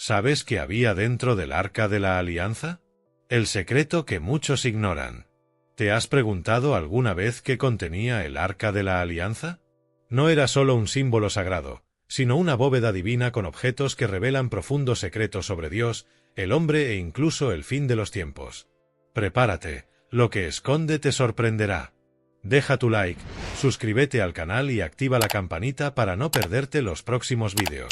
¿Sabes qué había dentro del Arca de la Alianza? El secreto que muchos ignoran. ¿Te has preguntado alguna vez qué contenía el Arca de la Alianza? No era solo un símbolo sagrado, sino una bóveda divina con objetos que revelan profundos secretos sobre Dios, el hombre e incluso el fin de los tiempos. Prepárate, lo que esconde te sorprenderá. Deja tu like, suscríbete al canal y activa la campanita para no perderte los próximos vídeos.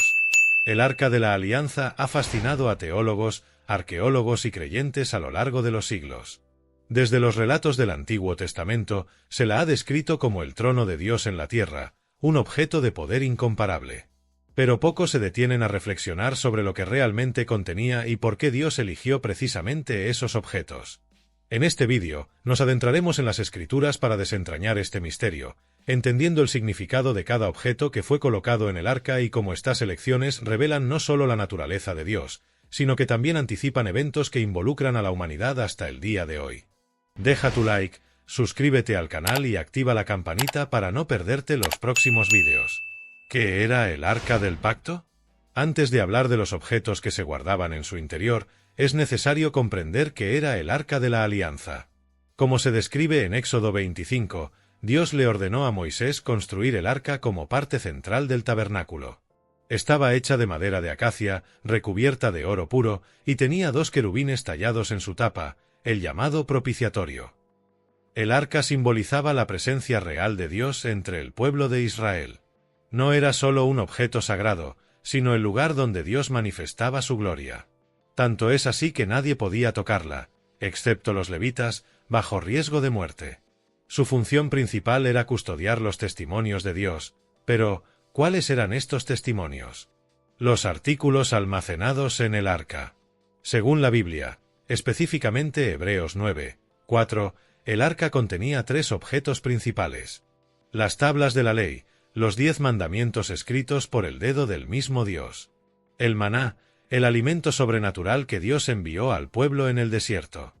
El Arca de la Alianza ha fascinado a teólogos, arqueólogos y creyentes a lo largo de los siglos. Desde los relatos del Antiguo Testamento, se la ha descrito como el trono de Dios en la tierra, un objeto de poder incomparable. Pero pocos se detienen a reflexionar sobre lo que realmente contenía y por qué Dios eligió precisamente esos objetos. En este vídeo, nos adentraremos en las Escrituras para desentrañar este misterio, entendiendo el significado de cada objeto que fue colocado en el arca y cómo estas elecciones revelan no solo la naturaleza de Dios, sino que también anticipan eventos que involucran a la humanidad hasta el día de hoy. Deja tu like, suscríbete al canal y activa la campanita para no perderte los próximos vídeos. ¿Qué era el Arca del Pacto? Antes de hablar de los objetos que se guardaban en su interior, es necesario comprender qué era el Arca de la Alianza. Como se describe en Éxodo 25, Dios le ordenó a Moisés construir el arca como parte central del tabernáculo. Estaba hecha de madera de acacia, recubierta de oro puro, y tenía 2 querubines tallados en su tapa, el llamado propiciatorio. El arca simbolizaba la presencia real de Dios entre el pueblo de Israel. No era solo un objeto sagrado, sino el lugar donde Dios manifestaba su gloria. Tanto es así que nadie podía tocarla, excepto los levitas, bajo riesgo de muerte. Su función principal era custodiar los testimonios de Dios, pero ¿cuáles eran estos testimonios? Los artículos almacenados en el arca. Según la Biblia, específicamente Hebreos 9, 4, el arca contenía 3 objetos principales: las tablas de la ley, los 10 mandamientos escritos por el dedo del mismo Dios; el maná, el alimento sobrenatural que Dios envió al pueblo en el desierto;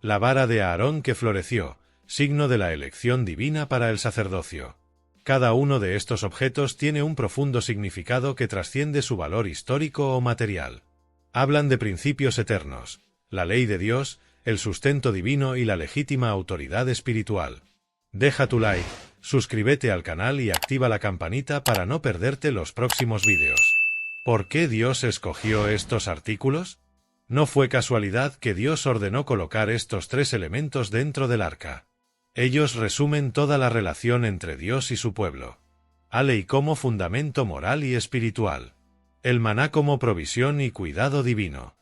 la vara de Aarón que floreció, signo de la elección divina para el sacerdocio. Cada uno de estos objetos tiene un profundo significado que trasciende su valor histórico o material. Hablan de principios eternos, la ley de Dios, el sustento divino y la legítima autoridad espiritual. Deja tu like, suscríbete al canal y activa la campanita para no perderte los próximos vídeos. ¿Por qué Dios escogió estos artículos? No fue casualidad que Dios ordenó colocar estos 3 elementos dentro del arca. Ellos resumen toda la relación entre Dios y su pueblo. La ley como fundamento moral y espiritual. El maná como provisión y cuidado divino.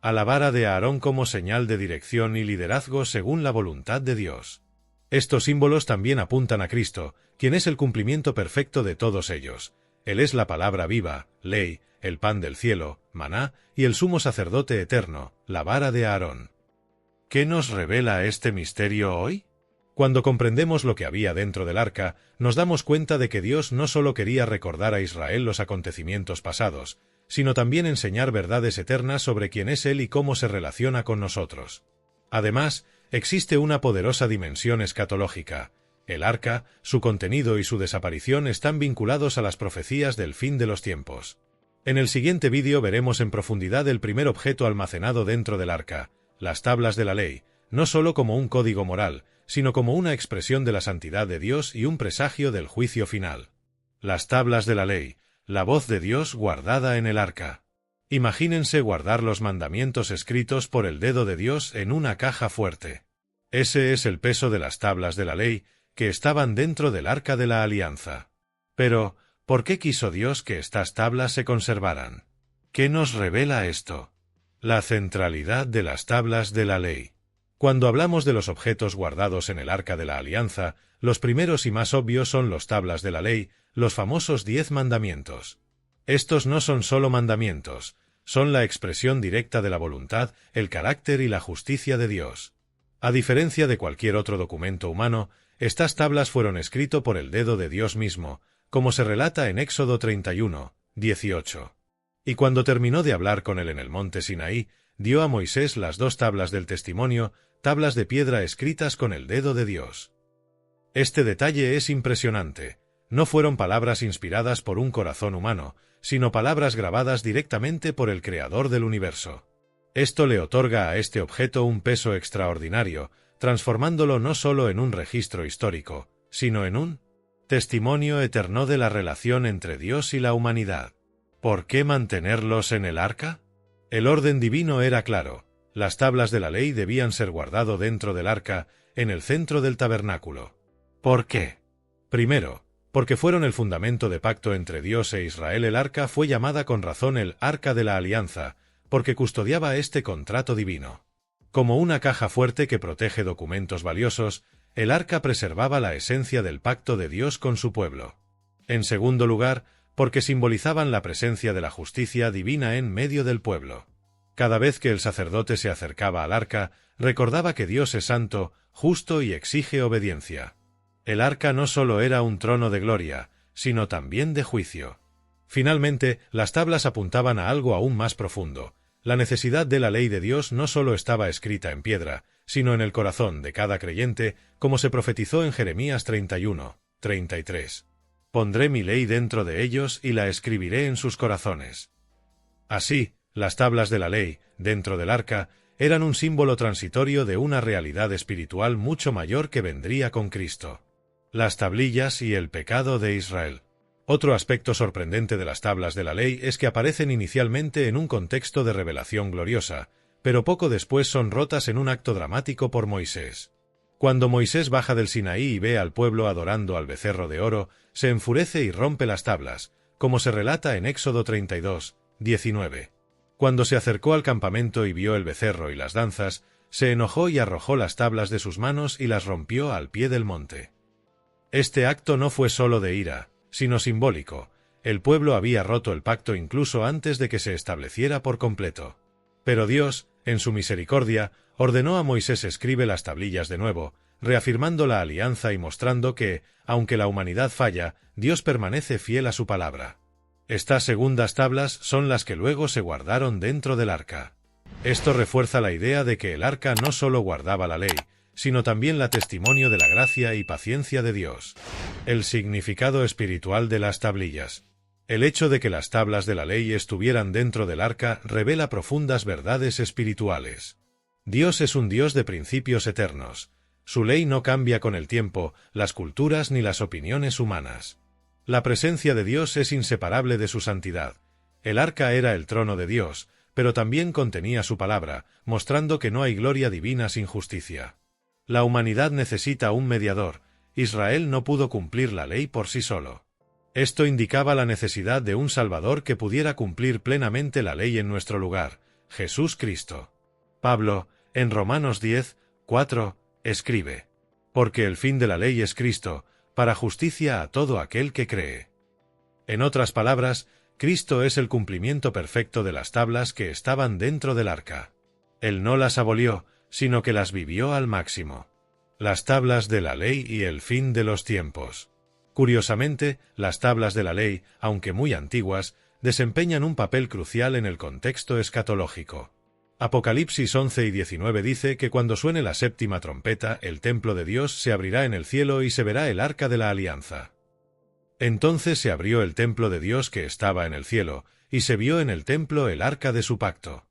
A la vara de Aarón como señal de dirección y liderazgo según la voluntad de Dios. Estos símbolos también apuntan a Cristo, quien es el cumplimiento perfecto de todos ellos. Él es la palabra viva, ley, el pan del cielo, maná, y el sumo sacerdote eterno, la vara de Aarón. ¿Qué nos revela este misterio hoy? Cuando comprendemos lo que había dentro del arca, nos damos cuenta de que Dios no solo quería recordar a Israel los acontecimientos pasados, sino también enseñar verdades eternas sobre quién es Él y cómo se relaciona con nosotros. Además, existe una poderosa dimensión escatológica. El arca, su contenido y su desaparición están vinculados a las profecías del fin de los tiempos. En el siguiente vídeo veremos en profundidad el primer objeto almacenado dentro del arca, las tablas de la ley, no solo como un código moral, sino como una expresión de la santidad de Dios y un presagio del juicio final. Las tablas de la ley, la voz de Dios guardada en el arca. Imagínense guardar los mandamientos escritos por el dedo de Dios en una caja fuerte. Ese es el peso de las tablas de la ley, que estaban dentro del Arca de la Alianza. Pero, ¿por qué quiso Dios que estas tablas se conservaran? ¿Qué nos revela esto? La centralidad de las tablas de la ley. Cuando hablamos de los objetos guardados en el Arca de la Alianza, los primeros y más obvios son las tablas de la ley, los famosos 10 mandamientos. Estos no son solo mandamientos, son la expresión directa de la voluntad, el carácter y la justicia de Dios. A diferencia de cualquier otro documento humano, estas tablas fueron escritas por el dedo de Dios mismo, como se relata en Éxodo 31, 18. Y cuando terminó de hablar con él en el monte Sinaí, dio a Moisés las 2 tablas del testimonio, tablas de piedra escritas con el dedo de Dios. Este detalle es impresionante. No fueron palabras inspiradas por un corazón humano, sino palabras grabadas directamente por el Creador del universo. Esto le otorga a este objeto un peso extraordinario, transformándolo no solo en un registro histórico, sino en un testimonio eterno de la relación entre Dios y la humanidad. ¿Por qué mantenerlos en el arca? El orden divino era claro. Las tablas de la ley debían ser guardadas dentro del arca, en el centro del tabernáculo. ¿Por qué? Primero, porque fueron el fundamento de pacto entre Dios e Israel. El arca fue llamada con razón el Arca de la Alianza, porque custodiaba este contrato divino. Como una caja fuerte que protege documentos valiosos, el arca preservaba la esencia del pacto de Dios con su pueblo. En segundo lugar, porque simbolizaban la presencia de la justicia divina en medio del pueblo. Cada vez que el sacerdote se acercaba al arca, recordaba que Dios es santo, justo y exige obediencia. El arca no solo era un trono de gloria, sino también de juicio. Finalmente, las tablas apuntaban a algo aún más profundo. La necesidad de la ley de Dios no solo estaba escrita en piedra, sino en el corazón de cada creyente, como se profetizó en Jeremías 31:33. Pondré mi ley dentro de ellos y la escribiré en sus corazones. Así, las tablas de la ley, dentro del arca, eran un símbolo transitorio de una realidad espiritual mucho mayor que vendría con Cristo. Las tablillas y el pecado de Israel. Otro aspecto sorprendente de las tablas de la ley es que aparecen inicialmente en un contexto de revelación gloriosa, pero poco después son rotas en un acto dramático por Moisés. Cuando Moisés baja del Sinaí y ve al pueblo adorando al becerro de oro, se enfurece y rompe las tablas, como se relata en Éxodo 32:19. Cuando se acercó al campamento y vio el becerro y las danzas, se enojó y arrojó las tablas de sus manos y las rompió al pie del monte. Este acto no fue solo de ira, sino simbólico. El pueblo había roto el pacto incluso antes de que se estableciera por completo. Pero Dios, en su misericordia, ordenó a Moisés escribe las tablillas de nuevo, reafirmando la alianza y mostrando que, aunque la humanidad falla, Dios permanece fiel a su palabra. Estas segundas tablas son las que luego se guardaron dentro del arca. Esto refuerza la idea de que el arca no solo guardaba la ley, sino también la testimonio de la gracia y paciencia de Dios. El significado espiritual de las tablillas. El hecho de que las tablas de la ley estuvieran dentro del arca revela profundas verdades espirituales. Dios es un Dios de principios eternos. Su ley no cambia con el tiempo, las culturas ni las opiniones humanas. La presencia de Dios es inseparable de su santidad. El arca era el trono de Dios, pero también contenía su palabra, mostrando que no hay gloria divina sin justicia. La humanidad necesita un mediador. Israel no pudo cumplir la ley por sí solo. Esto indicaba la necesidad de un Salvador que pudiera cumplir plenamente la ley en nuestro lugar, Jesús Cristo. Pablo, en Romanos 10:4, escribe: «Porque el fin de la ley es Cristo, para justicia a todo aquel que cree». En otras palabras, Cristo es el cumplimiento perfecto de las tablas que estaban dentro del arca. Él no las abolió, sino que las vivió al máximo. Las tablas de la ley y el fin de los tiempos. Curiosamente, las tablas de la ley, aunque muy antiguas, desempeñan un papel crucial en el contexto escatológico. Apocalipsis 11:19 dice que cuando suene la séptima trompeta, el templo de Dios se abrirá en el cielo y se verá el arca de la alianza. Entonces se abrió el templo de Dios que estaba en el cielo, y se vio en el templo el arca de su pacto.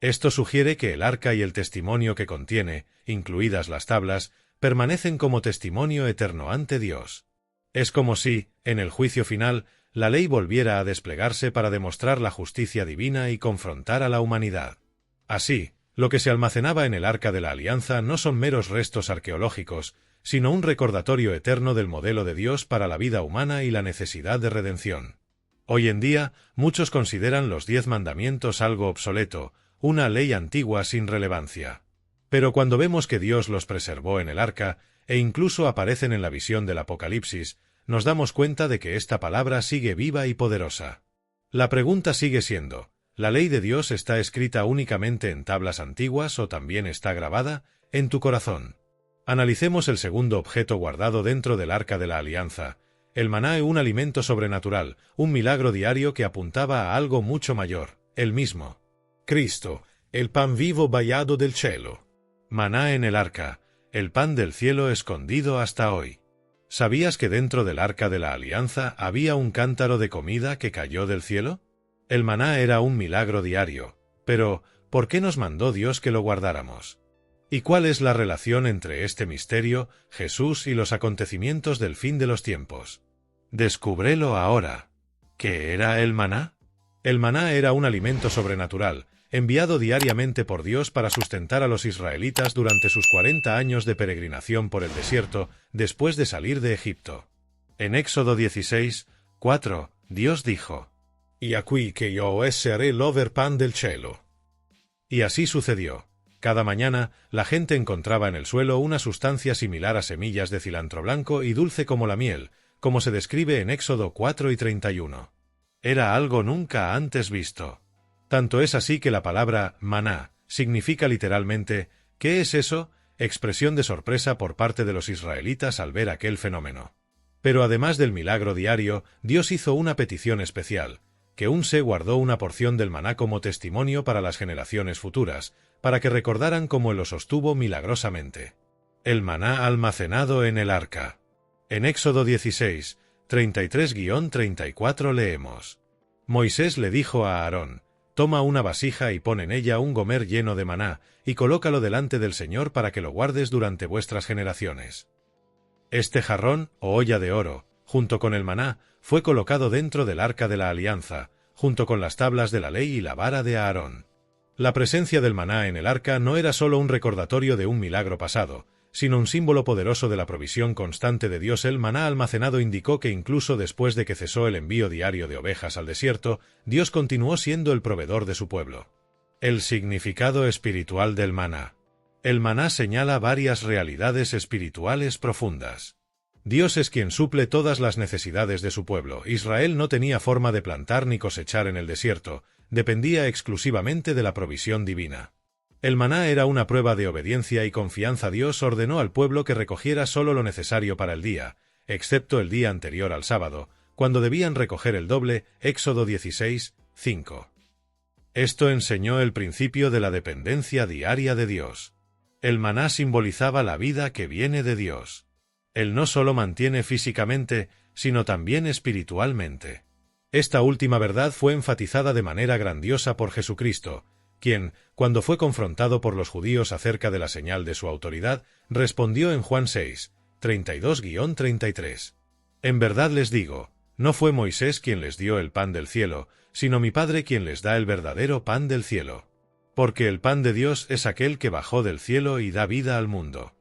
Esto sugiere que el arca y el testimonio que contiene, incluidas las tablas, permanecen como testimonio eterno ante Dios. Es como si, en el juicio final, la ley volviera a desplegarse para demostrar la justicia divina y confrontar a la humanidad. Así, lo que se almacenaba en el arca de la alianza no son meros restos arqueológicos, sino un recordatorio eterno del modelo de Dios para la vida humana y la necesidad de redención. Hoy en día, muchos consideran los 10 mandamientos algo obsoleto, una ley antigua sin relevancia. Pero cuando vemos que Dios los preservó en el arca, e incluso aparecen en la visión del Apocalipsis, nos damos cuenta de que esta palabra sigue viva y poderosa. La pregunta sigue siendo, ¿la ley de Dios está escrita únicamente en tablas antiguas o también está grabada en tu corazón? Analicemos el segundo objeto guardado dentro del arca de la alianza. El maná, un alimento sobrenatural, un milagro diario que apuntaba a algo mucho mayor, el mismo. Cristo, el pan vivo bajado del cielo. Maná en el arca, el pan del cielo escondido hasta hoy. ¿Sabías que dentro del Arca de la Alianza había un cántaro de comida que cayó del cielo? El maná era un milagro diario, pero ¿por qué nos mandó Dios que lo guardáramos? ¿Y cuál es la relación entre este misterio, Jesús y los acontecimientos del fin de los tiempos? Descúbrelo ahora. ¿Qué era el maná? El maná era un alimento sobrenatural, enviado diariamente por Dios para sustentar a los israelitas durante sus 40 años de peregrinación por el desierto después de salir de Egipto. En Éxodo 16, 4, Dios dijo: «Y aquí que yo seré l'over pan del cielo». Y así sucedió. Cada mañana, la gente encontraba en el suelo una sustancia similar a semillas de cilantro blanco y dulce como la miel, como se describe en Éxodo 4 y 31. Era algo nunca antes visto. Tanto es así que la palabra maná significa literalmente «¿qué es eso?», expresión de sorpresa por parte de los israelitas al ver aquel fenómeno. Pero además del milagro diario, Dios hizo una petición especial, que se guardó una porción del maná como testimonio para las generaciones futuras, para que recordaran cómo Él lo sostuvo milagrosamente. El maná almacenado en el arca. En Éxodo 16, 33-34 leemos: Moisés le dijo a Aarón: «Toma una vasija y pon en ella un gomer lleno de maná, y colócalo delante del Señor para que lo guardes durante vuestras generaciones». Este jarrón, o olla de oro, junto con el maná, fue colocado dentro del Arca de la Alianza, junto con las tablas de la ley y la vara de Aarón. La presencia del maná en el arca no era solo un recordatorio de un milagro pasado, sino un símbolo poderoso de la provisión constante de Dios. El maná almacenado indicó que incluso después de que cesó el envío diario de ovejas al desierto, Dios continuó siendo el proveedor de su pueblo. El significado espiritual del maná. El maná señala varias realidades espirituales profundas. Dios es quien suple todas las necesidades de su pueblo. Israel no tenía forma de plantar ni cosechar en el desierto, dependía exclusivamente de la provisión divina. El maná era una prueba de obediencia y confianza. Dios ordenó al pueblo que recogiera solo lo necesario para el día, excepto el día anterior al sábado, cuando debían recoger el doble. Éxodo 16, 5. Esto enseñó el principio de la dependencia diaria de Dios. El maná simbolizaba la vida que viene de Dios. Él no solo mantiene físicamente, sino también espiritualmente. Esta última verdad fue enfatizada de manera grandiosa por Jesucristo, quien, cuando fue confrontado por los judíos acerca de la señal de su autoridad, respondió en Juan 6, 32-33. En verdad les digo, no fue Moisés quien les dio el pan del cielo, sino mi Padre quien les da el verdadero pan del cielo. Porque el pan de Dios es aquel que bajó del cielo y da vida al mundo.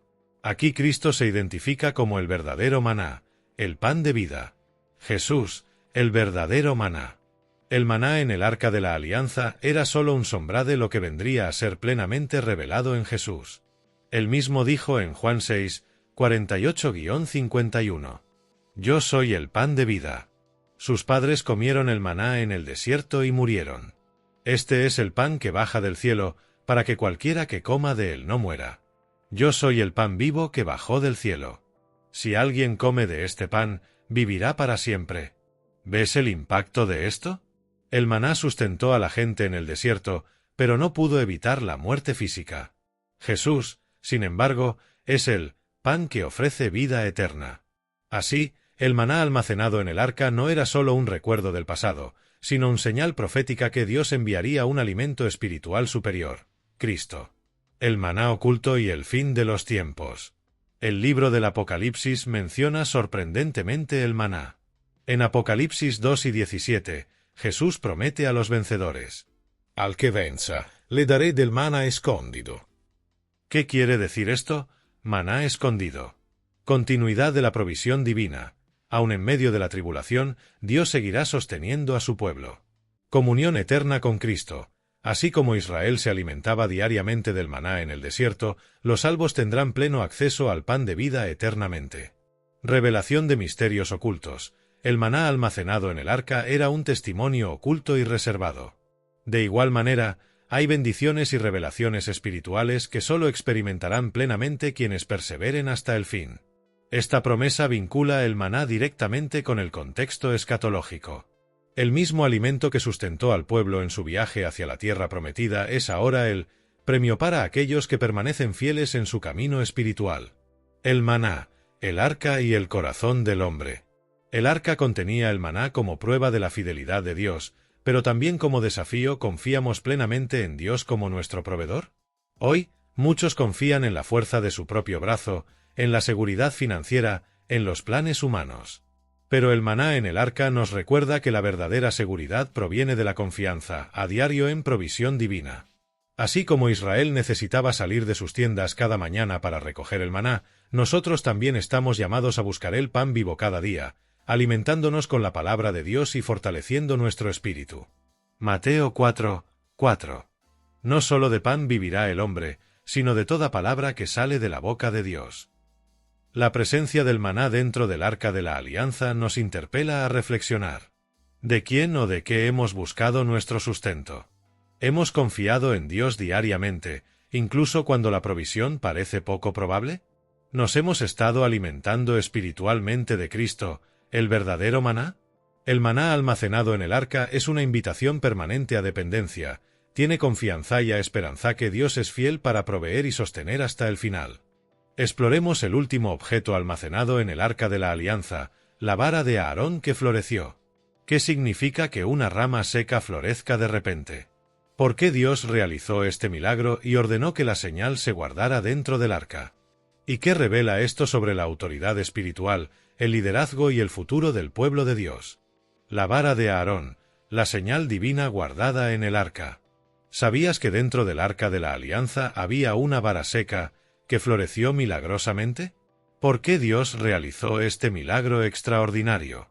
Aquí Cristo se identifica como el verdadero maná, el pan de vida. Jesús, el verdadero maná. El maná en el Arca de la Alianza era solo un sombra de lo que vendría a ser plenamente revelado en Jesús. Él mismo dijo en Juan 6, 48-51. Yo soy el pan de vida. Sus padres comieron el maná en el desierto y murieron. Este es el pan que baja del cielo, para que cualquiera que coma de él no muera. Yo soy el pan vivo que bajó del cielo. Si alguien come de este pan, vivirá para siempre. ¿Ves el impacto de esto? El maná sustentó a la gente en el desierto, pero no pudo evitar la muerte física. Jesús, sin embargo, es el pan que ofrece vida eterna. Así, el maná almacenado en el arca no era solo un recuerdo del pasado, sino una señal profética que Dios enviaría un alimento espiritual superior, Cristo. El maná oculto y el fin de los tiempos. El libro del Apocalipsis menciona sorprendentemente el maná. En Apocalipsis 2 y 17, Jesús promete a los vencedores: «Al que venza, le daré del maná escondido». ¿Qué quiere decir esto? Maná escondido. Continuidad de la provisión divina. Aun en medio de la tribulación, Dios seguirá sosteniendo a su pueblo. Comunión eterna con Cristo. Así como Israel se alimentaba diariamente del maná en el desierto, los salvos tendrán pleno acceso al pan de vida eternamente. Revelación de misterios ocultos. El maná almacenado en el arca era un testimonio oculto y reservado. De igual manera, hay bendiciones y revelaciones espirituales que solo experimentarán plenamente quienes perseveren hasta el fin. Esta promesa vincula el maná directamente con el contexto escatológico. El mismo alimento que sustentó al pueblo en su viaje hacia la tierra prometida es ahora el premio para aquellos que permanecen fieles en su camino espiritual. El maná, El arca y el corazón del hombre. El arca contenía el maná como prueba de la fidelidad de Dios, pero también como desafío. ¿Confiamos plenamente en Dios como nuestro proveedor? Hoy, muchos confían en la fuerza de su propio brazo, en la seguridad financiera, en los planes humanos. Pero el maná en el arca nos recuerda que la verdadera seguridad proviene de la confianza a diario en provisión divina. Así como Israel necesitaba salir de sus tiendas cada mañana para recoger el maná, nosotros también estamos llamados a buscar el pan vivo cada día, alimentándonos con la palabra de Dios y fortaleciendo nuestro espíritu. Mateo 4:4. No solo de pan vivirá el hombre, sino de toda palabra que sale de la boca de Dios. La presencia del maná dentro del arca de la alianza nos interpela a reflexionar. ¿De quién o de qué hemos buscado nuestro sustento? ¿Hemos confiado en Dios diariamente, incluso cuando la provisión parece poco probable? ¿Nos hemos estado alimentando espiritualmente de Cristo, el verdadero maná? El maná almacenado en el arca es una invitación permanente a dependencia, tiene confianza y a esperanza que Dios es fiel para proveer y sostener hasta el final. Exploremos el último objeto almacenado en el arca de la alianza, la vara de Aarón que floreció. ¿Qué significa que una rama seca florezca de repente? ¿Por qué Dios realizó este milagro y ordenó que la señal se guardara dentro del arca? ¿Y qué revela esto sobre la autoridad espiritual, el liderazgo y el futuro del pueblo de Dios? La vara de Aarón, la señal divina guardada en el arca. ¿Sabías que dentro del arca de la alianza había una vara seca que floreció milagrosamente? ¿Por qué Dios realizó este milagro extraordinario?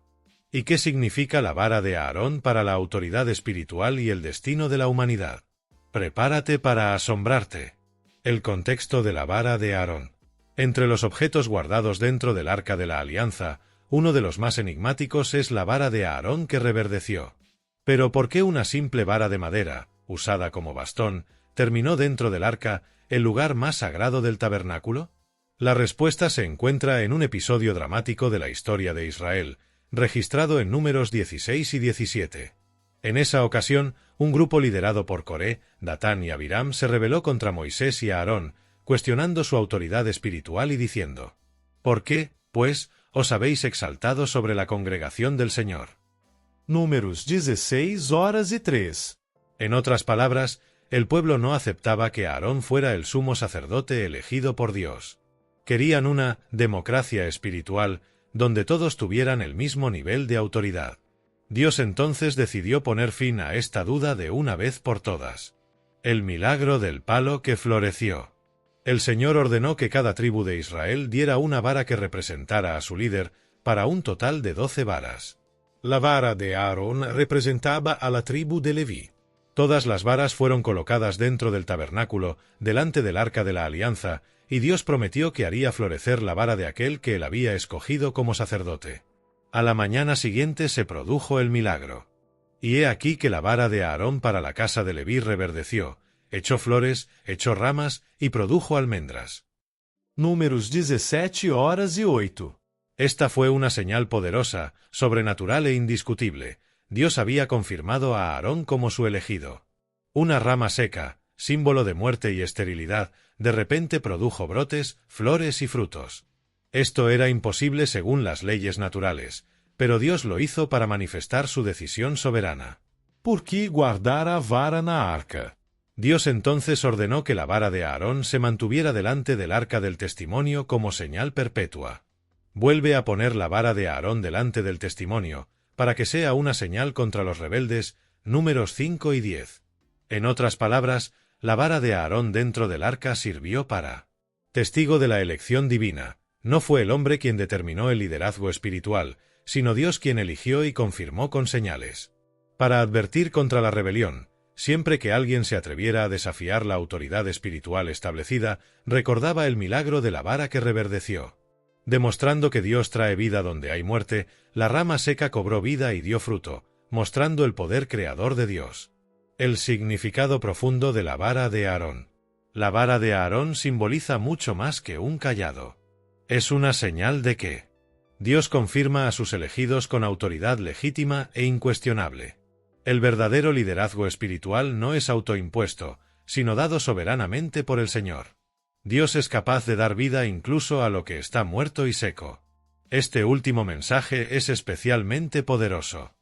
¿Y qué significa la vara de Aarón para la autoridad espiritual y el destino de la humanidad? Prepárate para asombrarte. El contexto de la vara de Aarón. Entre los objetos guardados dentro del arca de la alianza, uno de los más enigmáticos es la vara de Aarón que reverdeció. Pero ¿por qué una simple vara de madera, usada como bastón, terminó dentro del arca, el lugar más sagrado del tabernáculo? La respuesta se encuentra en un episodio dramático de la historia de Israel, registrado en Números 16 y 17. En esa ocasión, un grupo liderado por Coré, Datán y Abiram se rebeló contra Moisés y Aarón, cuestionando su autoridad espiritual y diciendo: ¿Por qué, pues, os habéis exaltado sobre la congregación del Señor? Números 16:3. En otras palabras, el pueblo no aceptaba que Aarón fuera el sumo sacerdote elegido por Dios. Querían una democracia espiritual donde todos tuvieran el mismo nivel de autoridad. Dios entonces decidió poner fin a esta duda de una vez por todas. El milagro del palo que floreció. El Señor ordenó que cada tribu de Israel diera una vara que representara a su líder, para un total de 12 varas. La vara de Aarón representaba a la tribu de Leví. Todas las varas fueron colocadas dentro del tabernáculo, delante del arca de la alianza, y Dios prometió que haría florecer la vara de aquel que él había escogido como sacerdote. A la mañana siguiente se produjo el milagro. Y he aquí que la vara de Aarón para la casa de Leví reverdeció, echó flores, echó ramas y produjo almendras. Números 17:08. Esta fue una señal poderosa, sobrenatural e indiscutible. Dios había confirmado a Aarón como su elegido. Una rama seca, símbolo de muerte y esterilidad, de repente produjo brotes, flores y frutos. Esto era imposible según las leyes naturales, pero Dios lo hizo para manifestar su decisión soberana. Por que guardar a vara na arca? Dios entonces ordenó que la vara de Aarón se mantuviera delante del arca del testimonio como señal perpetua. Vuelve a poner la vara de Aarón delante del testimonio, para que sea una señal contra los rebeldes. Números 5 y 10. En otras palabras, la vara de Aarón dentro del arca sirvió para testigo de la elección divina. No fue el hombre quien determinó el liderazgo espiritual, sino Dios quien eligió y confirmó con señales. Para advertir contra la rebelión, siempre que alguien se atreviera a desafiar la autoridad espiritual establecida, recordaba el milagro de la vara que reverdeció. Demostrando que Dios trae vida donde hay muerte, la rama seca cobró vida y dio fruto, mostrando el poder creador de Dios. El significado profundo de la vara de Aarón. La vara de Aarón simboliza mucho más que un cayado. Es una señal de que Dios confirma a sus elegidos con autoridad legítima e incuestionable. El verdadero liderazgo espiritual no es autoimpuesto, sino dado soberanamente por el Señor. Dios es capaz de dar vida incluso a lo que está muerto y seco. Este último mensaje es especialmente poderoso.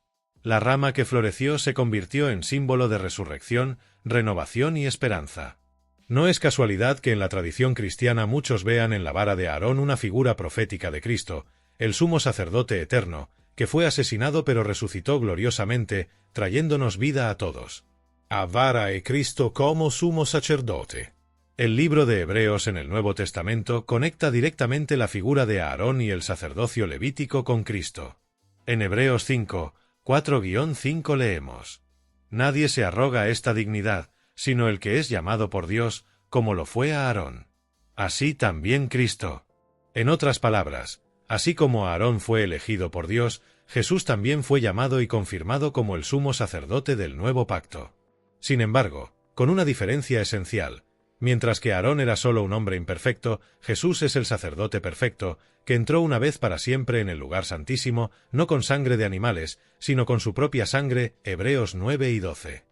La rama que floreció se convirtió en símbolo de resurrección, renovación y esperanza. No es casualidad que en la tradición cristiana muchos vean en la vara de Aarón una figura profética de Cristo, el sumo sacerdote eterno, que fue asesinado pero resucitó gloriosamente, trayéndonos vida a todos. A vara è Cristo como sumo sacerdote. El libro de Hebreos en el Nuevo Testamento conecta directamente la figura de Aarón y el sacerdocio levítico con Cristo. En Hebreos 5, 4-5 leemos: Nadie se arroga esta dignidad, sino el que es llamado por Dios, como lo fue Aarón. Así también Cristo. En otras palabras, así como Aarón fue elegido por Dios, Jesús también fue llamado y confirmado como el sumo sacerdote del nuevo pacto. Sin embargo, con una diferencia esencial: mientras que Aarón era solo un hombre imperfecto, Jesús es el sacerdote perfecto, que entró una vez para siempre en el lugar santísimo, no con sangre de animales, sino con su propia sangre. Hebreos 9 y 12.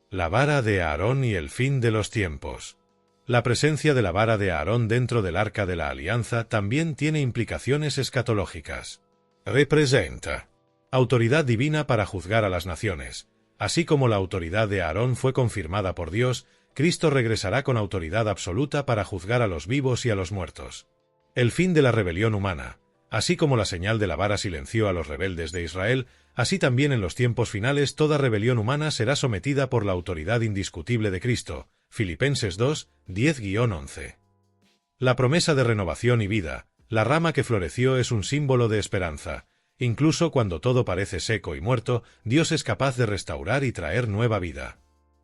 La vara de Aarón y el fin de los tiempos. La presencia de la vara de Aarón dentro del Arca de la Alianza también tiene implicaciones escatológicas. Representa autoridad divina para juzgar a las naciones. Así como la autoridad de Aarón fue confirmada por Dios, Cristo regresará con autoridad absoluta para juzgar a los vivos y a los muertos. El fin de la rebelión humana. Así como la señal de la vara silenció a los rebeldes de Israel, así también en los tiempos finales toda rebelión humana será sometida por la autoridad indiscutible de Cristo. Filipenses 2, 10-11. La promesa de renovación y vida, la rama que floreció, es un símbolo de esperanza. Incluso cuando todo parece seco y muerto, Dios es capaz de restaurar y traer nueva vida.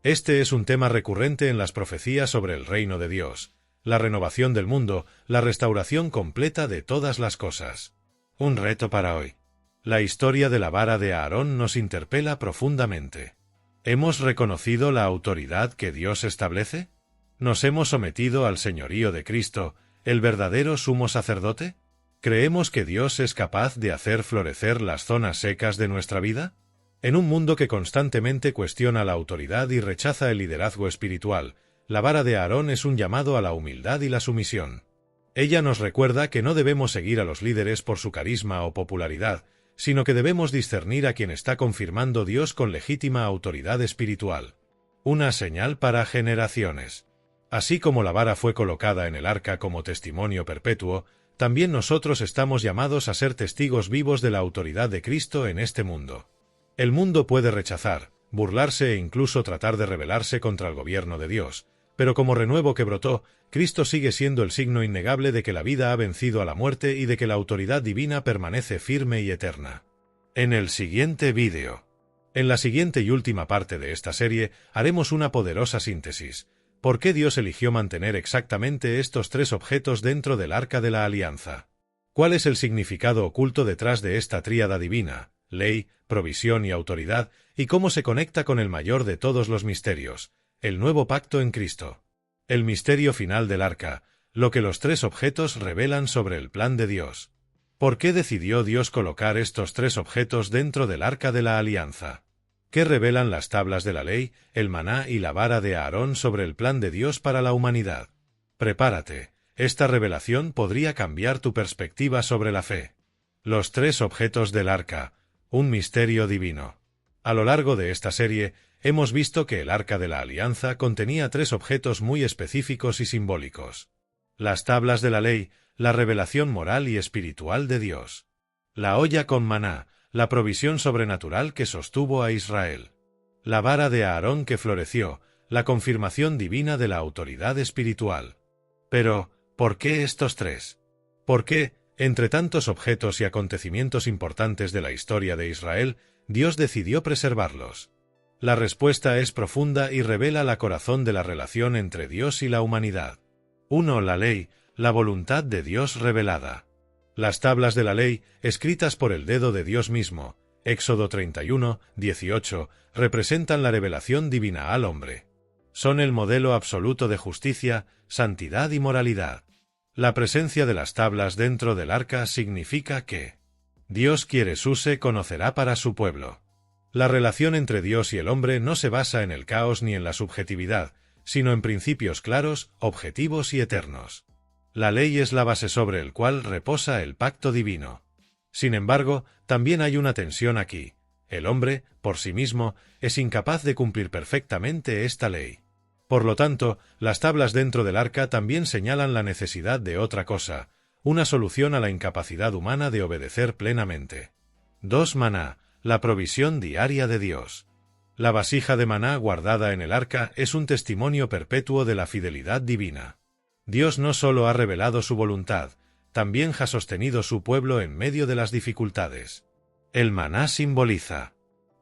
Este es un tema recurrente en las profecías sobre el reino de Dios, la renovación del mundo, la restauración completa de todas las cosas. Un reto para hoy. La historia de la vara de Aarón nos interpela profundamente. ¿Hemos reconocido la autoridad que Dios establece? ¿Nos hemos sometido al señorío de Cristo, el verdadero sumo sacerdote? ¿Creemos que Dios es capaz de hacer florecer las zonas secas de nuestra vida? En un mundo que constantemente cuestiona la autoridad y rechaza el liderazgo espiritual, la vara de Aarón es un llamado a la humildad y la sumisión. Ella nos recuerda que no debemos seguir a los líderes por su carisma o popularidad, sino que debemos discernir a quien está confirmando Dios con legítima autoridad espiritual. Una señal para generaciones. Así como la vara fue colocada en el arca como testimonio perpetuo, también nosotros estamos llamados a ser testigos vivos de la autoridad de Cristo en este mundo. El mundo puede rechazar, burlarse e incluso tratar de rebelarse contra el gobierno de Dios, pero como renuevo que brotó, Cristo sigue siendo el signo innegable de que la vida ha vencido a la muerte y de que la autoridad divina permanece firme y eterna. En el siguiente vídeo. En la siguiente y última parte de esta serie, haremos una poderosa síntesis. ¿Por qué Dios eligió mantener exactamente estos tres objetos dentro del Arca de la Alianza? ¿Cuál es el significado oculto detrás de esta tríada divina, ley, provisión y autoridad, y cómo se conecta con el mayor de todos los misterios, el nuevo pacto en Cristo? El misterio final del arca, lo que los tres objetos revelan sobre el plan de Dios. ¿Por qué decidió Dios colocar estos tres objetos dentro del Arca de la Alianza? ¿Qué revelan las tablas de la ley, el maná y la vara de Aarón sobre el plan de Dios para la humanidad? Prepárate, esta revelación podría cambiar tu perspectiva sobre la fe. Los tres objetos del arca, un misterio divino. A lo largo de esta serie, hemos visto que el Arca de la Alianza contenía tres objetos muy específicos y simbólicos. Las tablas de la ley, la revelación moral y espiritual de Dios. La olla con maná, la provisión sobrenatural que sostuvo a Israel. La vara de Aarón que floreció, la confirmación divina de la autoridad espiritual. Pero, ¿por qué estos tres? ¿Por qué, entre tantos objetos y acontecimientos importantes de la historia de Israel, Dios decidió preservarlos? La respuesta es profunda y revela la corazón de la relación entre Dios y la humanidad. 1. La ley, la voluntad de Dios revelada. Las tablas de la ley, escritas por el dedo de Dios mismo, Éxodo 31, 18, representan la revelación divina al hombre. Son el modelo absoluto de justicia, santidad y moralidad. La presencia de las tablas dentro del arca significa que Dios quiere se conocerá para su pueblo. La relación entre Dios y el hombre no se basa en el caos ni en la subjetividad, sino en principios claros, objetivos y eternos. La ley es la base sobre el cual reposa el pacto divino. Sin embargo, también hay una tensión aquí. El hombre, por sí mismo, es incapaz de cumplir perfectamente esta ley. Por lo tanto, las tablas dentro del arca también señalan la necesidad de otra cosa, una solución a la incapacidad humana de obedecer plenamente. 2. Maná, la provisión diaria de Dios. La vasija de maná guardada en el arca es un testimonio perpetuo de la fidelidad divina. Dios no solo ha revelado su voluntad, también ha sostenido su pueblo en medio de las dificultades. El maná simboliza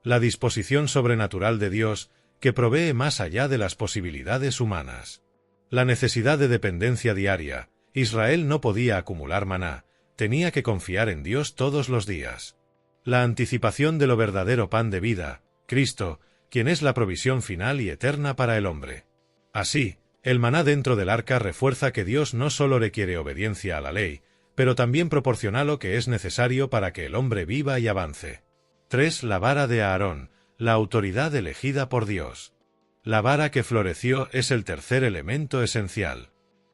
la disposición sobrenatural de Dios que provee más allá de las posibilidades humanas. La necesidad de dependencia diaria. Israel no podía acumular maná, tenía que confiar en Dios todos los días. La anticipación de lo verdadero pan de vida, Cristo, quien es la provisión final y eterna para el hombre. Así, el maná dentro del arca refuerza que Dios no solo requiere obediencia a la ley, pero también proporciona lo que es necesario para que el hombre viva y avance. 3. La vara de Aarón, la autoridad elegida por Dios. La vara que floreció es el tercer elemento esencial.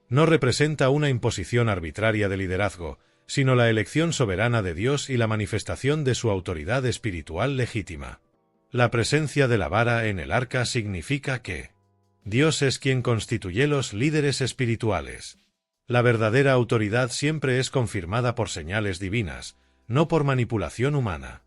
No representa una imposición arbitraria de liderazgo, sino la elección soberana de Dios y la manifestación de su autoridad espiritual legítima. La presencia de la vara en el arca significa que Dios es quien constituye los líderes espirituales. La verdadera autoridad siempre es confirmada por señales divinas, no por manipulación humana.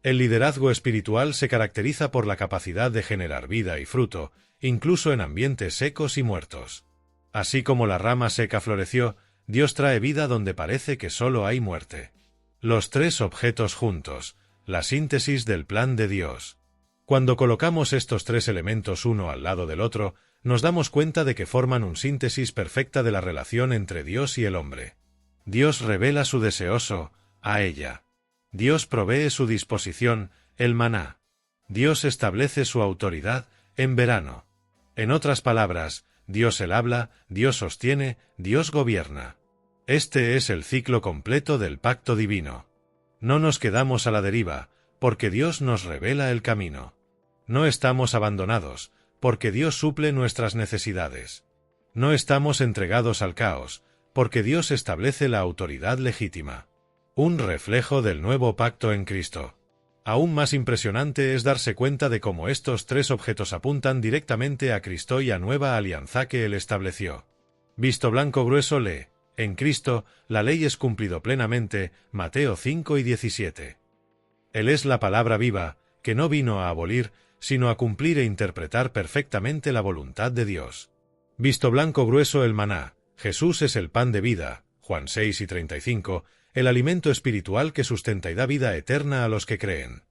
El liderazgo espiritual se caracteriza por la capacidad de generar vida y fruto, incluso en ambientes secos y muertos. Así como la rama seca floreció, Dios trae vida donde parece que solo hay muerte. Los tres objetos juntos, la síntesis del plan de Dios. Cuando colocamos estos tres elementos uno al lado del otro, nos damos cuenta de que forman una síntesis perfecta de la relación entre Dios y el hombre. Dios revela su deseoso, a ella. Dios provee su disposición, el maná. Dios establece su autoridad, en verano. En otras palabras, Dios el habla, Dios sostiene, Dios gobierna. Este es el ciclo completo del pacto divino. No nos quedamos a la deriva, porque Dios nos revela el camino. No estamos abandonados, porque Dios suple nuestras necesidades. No estamos entregados al caos, porque Dios establece la autoridad legítima. Un reflejo del nuevo pacto en Cristo. Aún más impresionante es darse cuenta de cómo estos tres objetos apuntan directamente a Cristo y a nueva alianza que Él estableció. Visto blanco grueso lee, en Cristo, la ley es cumplido plenamente, Mateo 5 y 17. Él es la palabra viva, que no vino a abolir, sino a cumplir e interpretar perfectamente la voluntad de Dios. Visto blanco grueso el maná, Jesús es el pan de vida, Juan 6 y 35, el alimento espiritual que sustenta y da vida eterna a los que creen.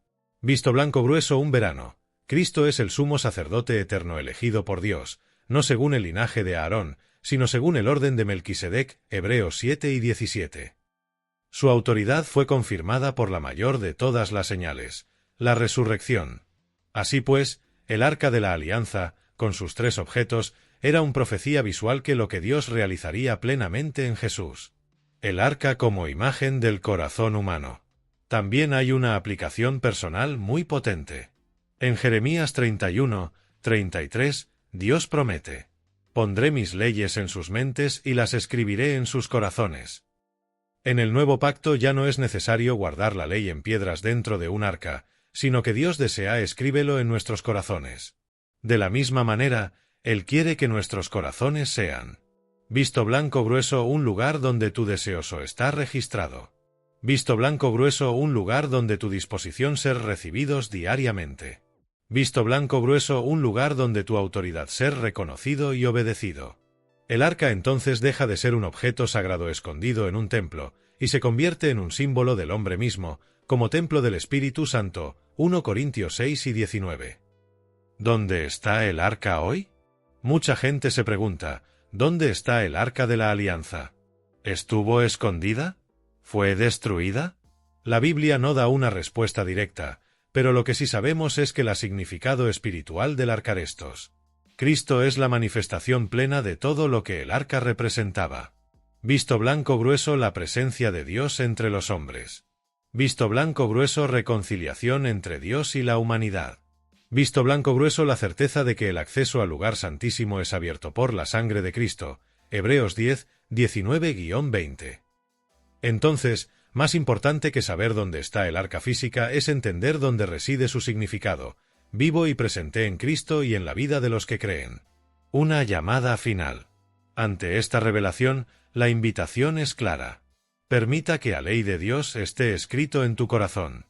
Visto blanco grueso un verano, Cristo es el sumo sacerdote eterno elegido por Dios, no según el linaje de Aarón, sino según el orden de Melquisedec, Hebreos 7 y 17. Su autoridad fue confirmada por la mayor de todas las señales, la resurrección. Así pues, el arca de la alianza, con sus tres objetos, era una profecía visual que lo que Dios realizaría plenamente en Jesús. El arca como imagen del corazón humano. También hay una aplicación personal muy potente. En Jeremías 31, 33, Dios promete: pondré mis leyes en sus mentes y las escribiré en sus corazones. En el nuevo pacto ya no es necesario guardar la ley en piedras dentro de un arca, sino que Dios desea escríbelo en nuestros corazones. De la misma manera, Él quiere que nuestros corazones sean visto blanco grueso un lugar donde tu deseoso está registrado. Visto blanco grueso un lugar donde tu disposición ser recibidos diariamente. Visto blanco grueso un lugar donde tu autoridad ser reconocido y obedecido. El arca entonces deja de ser un objeto sagrado escondido en un templo, y se convierte en un símbolo del hombre mismo, como templo del Espíritu Santo, 1 Corintios 6 y 19. ¿Dónde está el arca hoy? Mucha gente se pregunta, ¿dónde está el arca de la alianza? ¿Estuvo escondida? ¿Fue destruida? La Biblia no da una respuesta directa, pero lo que sí sabemos es que el significado espiritual del arcarestos. Cristo es la manifestación plena de todo lo que el arca representaba. Visto blanco grueso la presencia de Dios entre los hombres. Visto blanco grueso reconciliación entre Dios y la humanidad. Visto blanco grueso, la certeza de que el acceso al lugar santísimo es abierto por la sangre de Cristo. Hebreos 10, 19-20. Entonces, más importante que saber dónde está el arca física es entender dónde reside su significado, vivo y presente en Cristo y en la vida de los que creen. Una llamada final. Ante esta revelación, la invitación es clara. Permita que la ley de Dios esté escrito en tu corazón.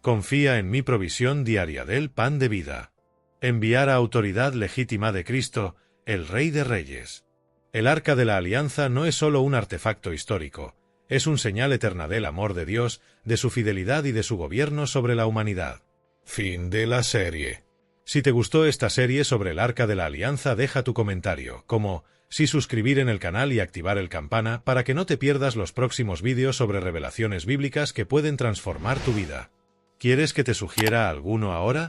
Confía en mi provisión diaria del pan de vida. Enviar a autoridad legítima de Cristo, el Rey de Reyes. El Arca de la Alianza no es solo un artefacto histórico, es un señal eterna del amor de Dios, de su fidelidad y de su gobierno sobre la humanidad. Fin de la serie. Si te gustó esta serie sobre el Arca de la Alianza, deja tu comentario, como si suscribir en el canal y activar el campana para que no te pierdas los próximos vídeos sobre revelaciones bíblicas que pueden transformar tu vida. ¿Quieres que te sugiera alguno ahora?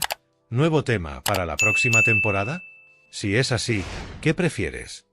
¿Nuevo tema para la próxima temporada? Si es así, ¿qué prefieres?